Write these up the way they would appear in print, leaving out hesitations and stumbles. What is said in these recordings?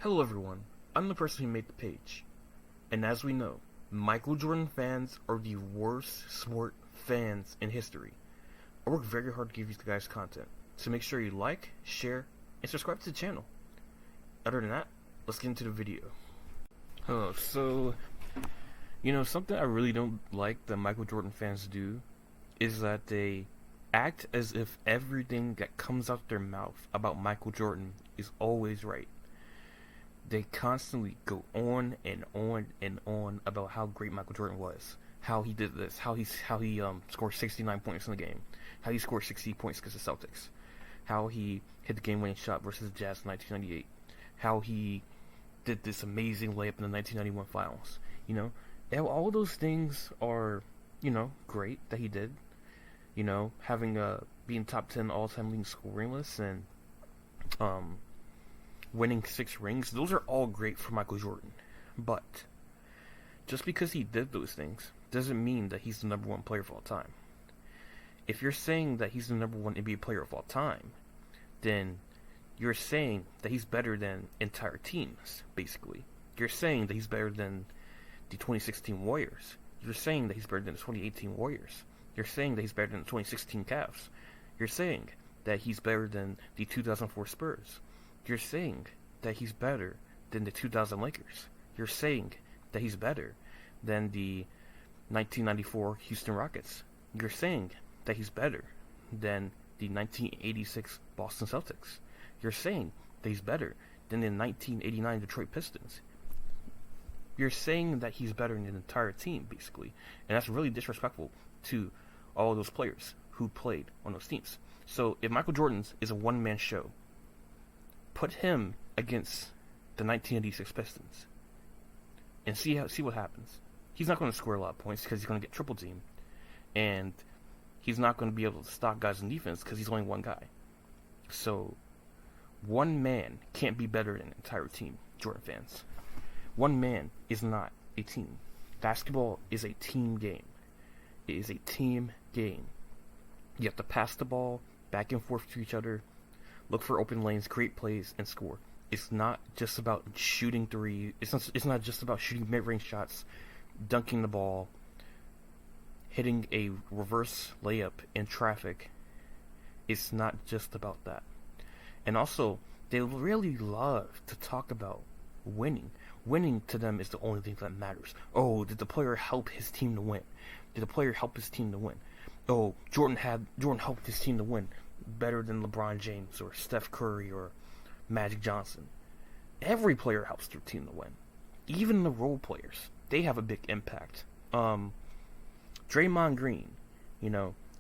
Hello everyone, I'm the person who made the page. And as we know, Michael Jordan fans are the worst sport fans in history. I work very hard to give you guys content, so make sure you like, share, and subscribe to the channel. Other than that, let's get into the video. Something I really don't like that Michael Jordan fans do is that they act as if everything that comes out their mouth about Michael Jordan is always right. They constantly go on and on and on about how great Michael Jordan was, how he did this, how he scored 69 points in the game, how he scored 60 points against the Celtics, how he hit the game-winning shot versus the Jazz in 1998, how he did this amazing layup in the 1991 finals. All those things are, great that he did. Having being top 10 all-time leading scoring list and winning 6 rings, those are all great for Michael Jordan. But just because he did those things doesn't mean that he's the number 1 player of all time. If you're saying that he's the number 1 NBA player of all time, then you're saying that he's better than entire teams, basically. You're saying that he's better than the 2016 Warriors. You're saying that he's better than the 2018 Warriors. You're saying that he's better than the 2016 Cavs. You're saying that he's better than the 2004 Spurs. You're saying that he's better than the 2000 Lakers. You're saying that he's better than the 1994 Houston Rockets. You're saying that he's better than the 1986 Boston Celtics. You're saying that he's better than the 1989 Detroit Pistons. You're saying that he's better than the entire team, basically. And that's really disrespectful to all of those players who played on those teams. So if Michael Jordan's is a one-man show, put him against the 1986 Pistons and see what happens. He's not going to score a lot of points because he's going to get triple teamed, and he's not going to be able to stop guys in defense because he's only one guy. So one man can't be better than an entire team, Jordan fans. One man is not a team. Basketball is a team game. It is a team game. You have to pass the ball back and forth to each other, look for open lanes, create plays, and score. It's not just about shooting three. It's not just about shooting mid-range shots, dunking the ball, hitting a reverse layup in traffic. It's not just about that. And also, they really love to talk about winning. Winning to them is the only thing that matters. Oh, did the player help his team to win? Did the player help his team to win? Oh, Jordan helped his team to win better than LeBron James or Steph Curry or Magic Johnson. Every player helps their team to win. Even the role players, they have a big impact. Draymond Green,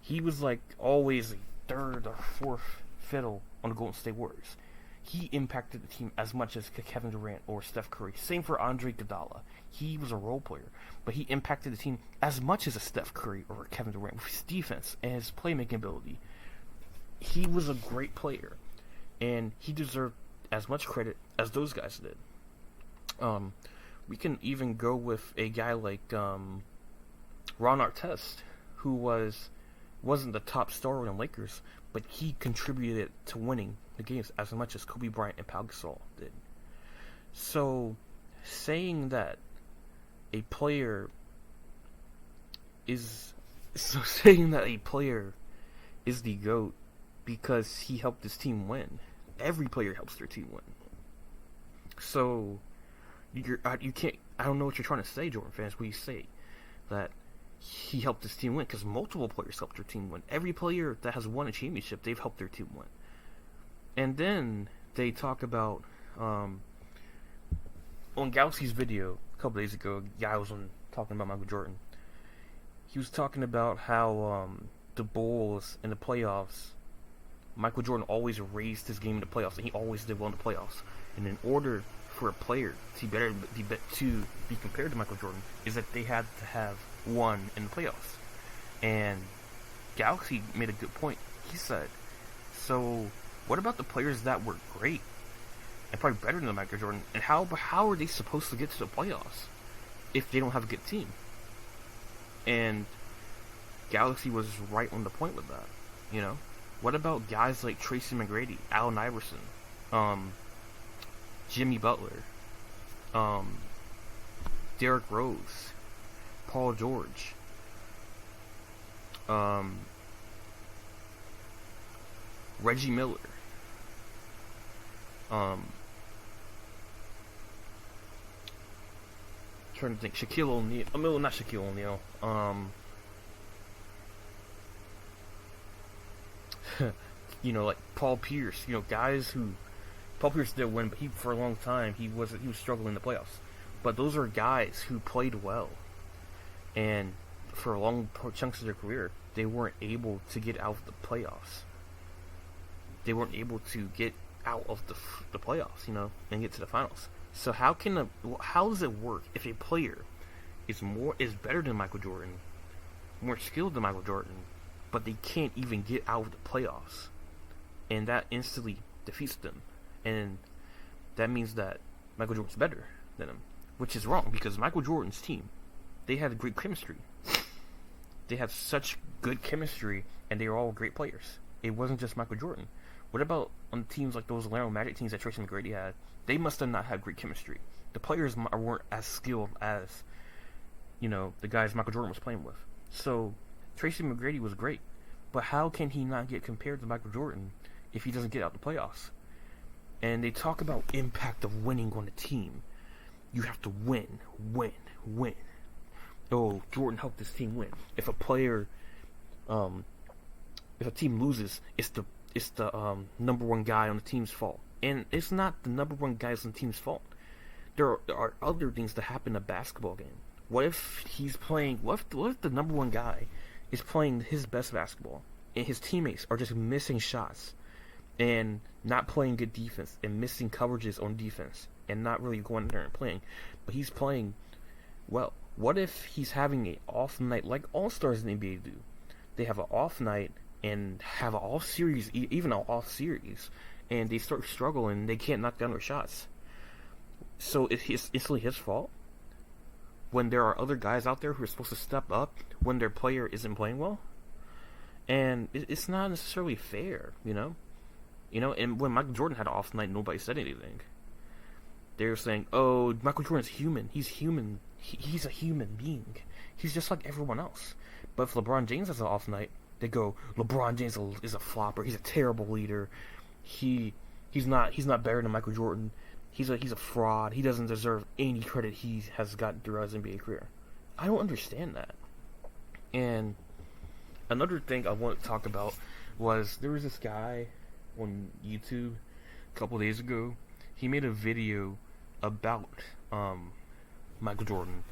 he was like always a third or fourth fiddle on the Golden State Warriors. He impacted the team as much as Kevin Durant or Steph Curry. Same for Andre Iguodala. He was a role player, but he impacted the team as much as a Steph Curry or a Kevin Durant with his defense and his playmaking ability. He was a great player, and he deserved as much credit as those guys did. We can even go with a guy like Ron Artest, who wasn't the top star on the Lakers, but he contributed to winning the games as much as Kobe Bryant and Pau Gasol did. So, saying that a player is the GOAT because he helped his team win. Every player helps their team win. So, you can't. I don't know what you're trying to say, Jordan fans. When you say that he helped his team win, because multiple players helped their team win. Every player that has won a championship, they've helped their team win. And then they talk about on Galaxy's video a couple days ago, a guy was talking about Michael Jordan. He was talking about how the Bulls in the playoffs, Michael Jordan always raised his game in the playoffs, and he always did well in the playoffs. And in order for a player to be compared to Michael Jordan, is that they had to have won in the playoffs. And Galaxy made a good point. He said, so what about the players that were great and probably better than Michael Jordan, and how are they supposed to get to the playoffs if they don't have a good team? And Galaxy was right on the point with that. What about guys like Tracy McGrady, Allen Iverson, Jimmy Butler, Derrick Rose, Paul George, Reggie Miller, trying to think, Shaquille O'Neal. Not Shaquille O'Neal. Like Paul Pierce. Guys who Paul Pierce did win, but for a long time he was struggling in the playoffs. But those are guys who played well, and for long chunks of their career, they weren't able to get out of the playoffs. They weren't able to get out of the playoffs, and get to the finals. So how does it work if a player is better than Michael Jordan, more skilled than Michael Jordan, but they can't even get out of the playoffs, and that instantly defeats them, and that means that Michael Jordan's better than him, which is wrong because Michael Jordan's team, they had great chemistry. They had such good chemistry, and they were all great players. It wasn't just Michael Jordan. What about on teams like those Orlando Magic teams that Tracy McGrady had? They must have not had great chemistry. The players weren't as skilled as, the guys Michael Jordan was playing with. So, Tracy McGrady was great. But how can he not get compared to Michael Jordan if he doesn't get out the playoffs? And they talk about impact of winning on a team. You have to win. Oh, Jordan helped his team win. If a team loses, it's the number one guy on the team's fault. And it's not the number one guys on the team's fault. There are other things that happen in a basketball game. What if the number one guy is playing his best basketball, and his teammates are just missing shots, and not playing good defense, and missing coverages on defense, and not really going in there and playing, but he's playing well. What if he's having an off night like all-stars in the NBA do? They have an off night and have an off series, even an off series, and they start struggling, they can't knock down their shots. So it's instantly his fault when there are other guys out there who are supposed to step up when their player isn't playing well? And it's not necessarily fair, and when Michael Jordan had an off night, nobody said anything. They were saying, oh, Michael Jordan's human. He's human. He's a human being. He's just like everyone else. But if LeBron James has an off night, they go, LeBron James is a flopper. He's a terrible leader. He's not better than Michael Jordan. He's a fraud. He doesn't deserve any credit he has gotten throughout his NBA career. I don't understand that. And another thing I want to talk about was there was this guy on YouTube a couple days ago. He made a video about Michael Jordan,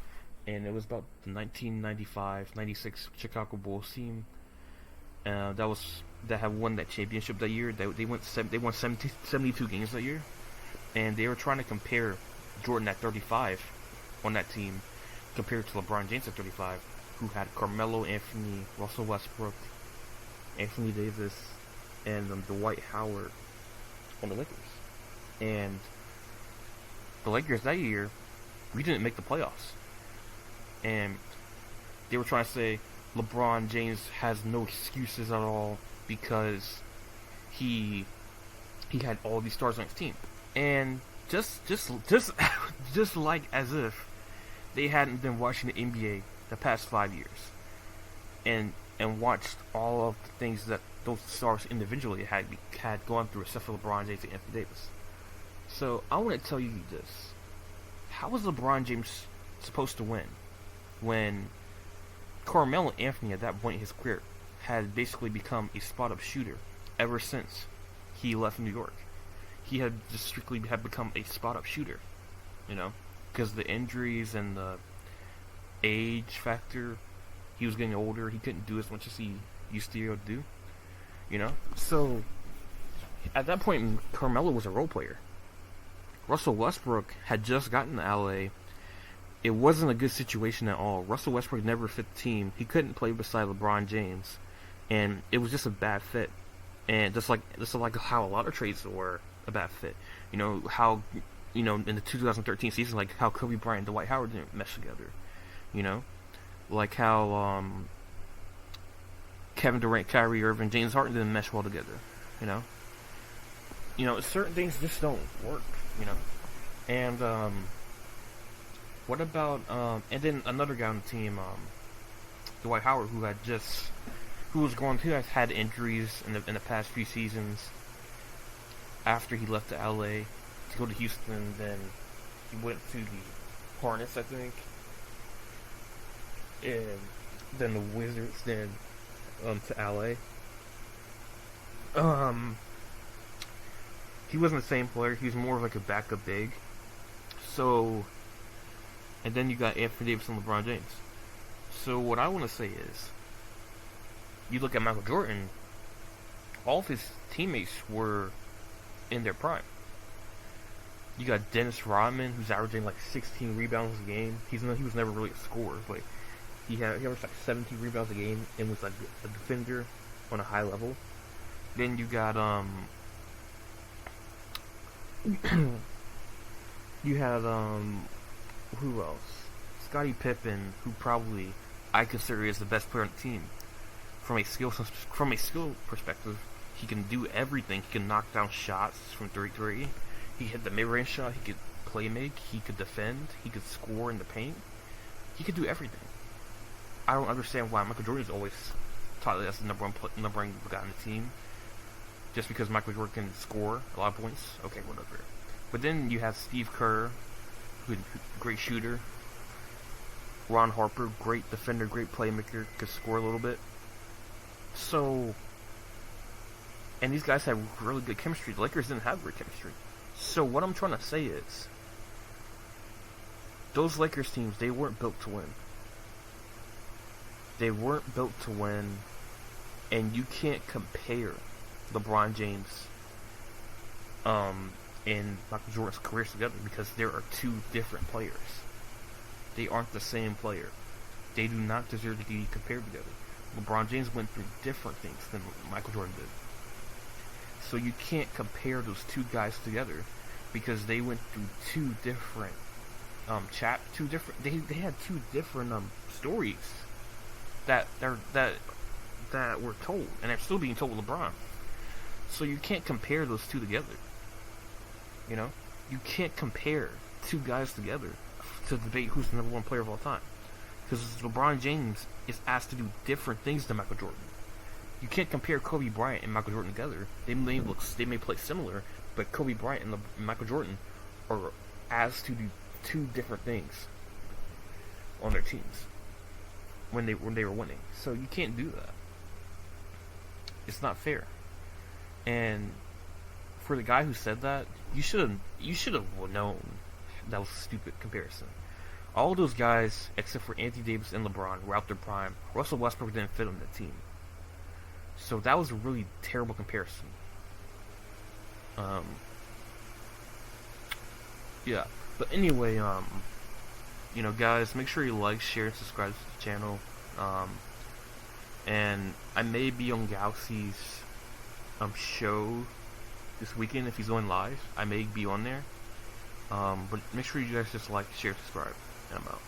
and it was about the 1995-96 Chicago Bulls team. That had won that championship that year. They won 72 games that year, and they were trying to compare Jordan at 35 on that team compared to LeBron James at 35, who had Carmelo Anthony, Russell Westbrook, Anthony Davis, and Dwight Howard on the Lakers. And the Lakers that year, we didn't make the playoffs. And they were trying to say LeBron James has no excuses at all because he had all these stars on his team. And just like as if they hadn't been watching the NBA the past 5 years and watched all of the things that those stars individually had gone through, except for LeBron James and Anthony Davis. So I want to tell you this: how was LeBron James supposed to win when Carmelo Anthony at that point in his career had basically become a spot-up shooter ever since he left New York? He had just strictly become a spot-up shooter, because the injuries and the age factor. He was getting older. He couldn't do as much as he used to be able to do, So at that point, Carmelo was a role player. Russell Westbrook had just gotten to LA. It wasn't a good situation at all. Russell Westbrook never fit the team. He couldn't play beside LeBron James, and it was just a bad fit. And just like how a lot of trades were a bad fit. How in the 2013 season, like how Kobe Bryant and Dwight Howard didn't mesh together. Like how Kevin Durant, Kyrie Irving, James Harden didn't mesh well together. Certain things just don't work. And what about and then another guy on the team, Dwight Howard, who has had injuries in the past few seasons. After he left to LA to go to Houston, then he went to the Hornets, I think, and then the Wizards, then to LA. He wasn't the same player. He was more of like a backup big. So, and then you got Anthony Davis and LeBron James. So what I want to say is, you look at Michael Jordan, all of his teammates were in their prime. You got Dennis Rodman, who's averaging like 16 rebounds a game. He was never really a scorer, but he averaged like 17 rebounds a game and was like a defender on a high level. Then you got you had who else? Scottie Pippen, who probably I consider is the best player on the team. From a skill perspective, he can do everything. He can knock down shots from 3-3. He hit the mid-range shot. He could play make. He could defend. He could score in the paint. He could do everything. I don't understand why Michael Jordan is always taught as the number one guy on the team. Just because Michael Jordan can score a lot of points. Okay, whatever. But then you have Steve Kerr, who's a great shooter. Ron Harper, great defender, great playmaker, could score a little bit. So, and these guys have really good chemistry. The Lakers didn't have great chemistry. So what I'm trying to say is, those Lakers teams, they weren't built to win. They weren't built to win, and you can't compare LeBron James and Michael Jordan's careers together because there are two different players. They aren't the same player. They do not deserve to be compared together. LeBron James went through different things than Michael Jordan did. So you can't compare those two guys together because they went through two different they had two different stories that were told, and they're still being told with LeBron. So you can't compare those two together. You know? You can't compare two guys together to debate who's the number one player of all time. Because LeBron James is asked to do different things than Michael Jordan. You can't compare Kobe Bryant and Michael Jordan together. They may play similar, but Kobe Bryant and Michael Jordan are asked to do two different things on their teams when they were winning. So you can't do that. It's not fair. And for the guy who said that, you should have known that was a stupid comparison. All those guys, except for Anthony Davis and LeBron, were out their prime. Russell Westbrook didn't fit on the team. So that was a really terrible comparison. Yeah. But anyway, guys, make sure you like, share, and subscribe to the channel. And I may be on Galaxy's show this weekend if he's going live. I may be on there. But make sure you guys just like, share, subscribe, and I'm out.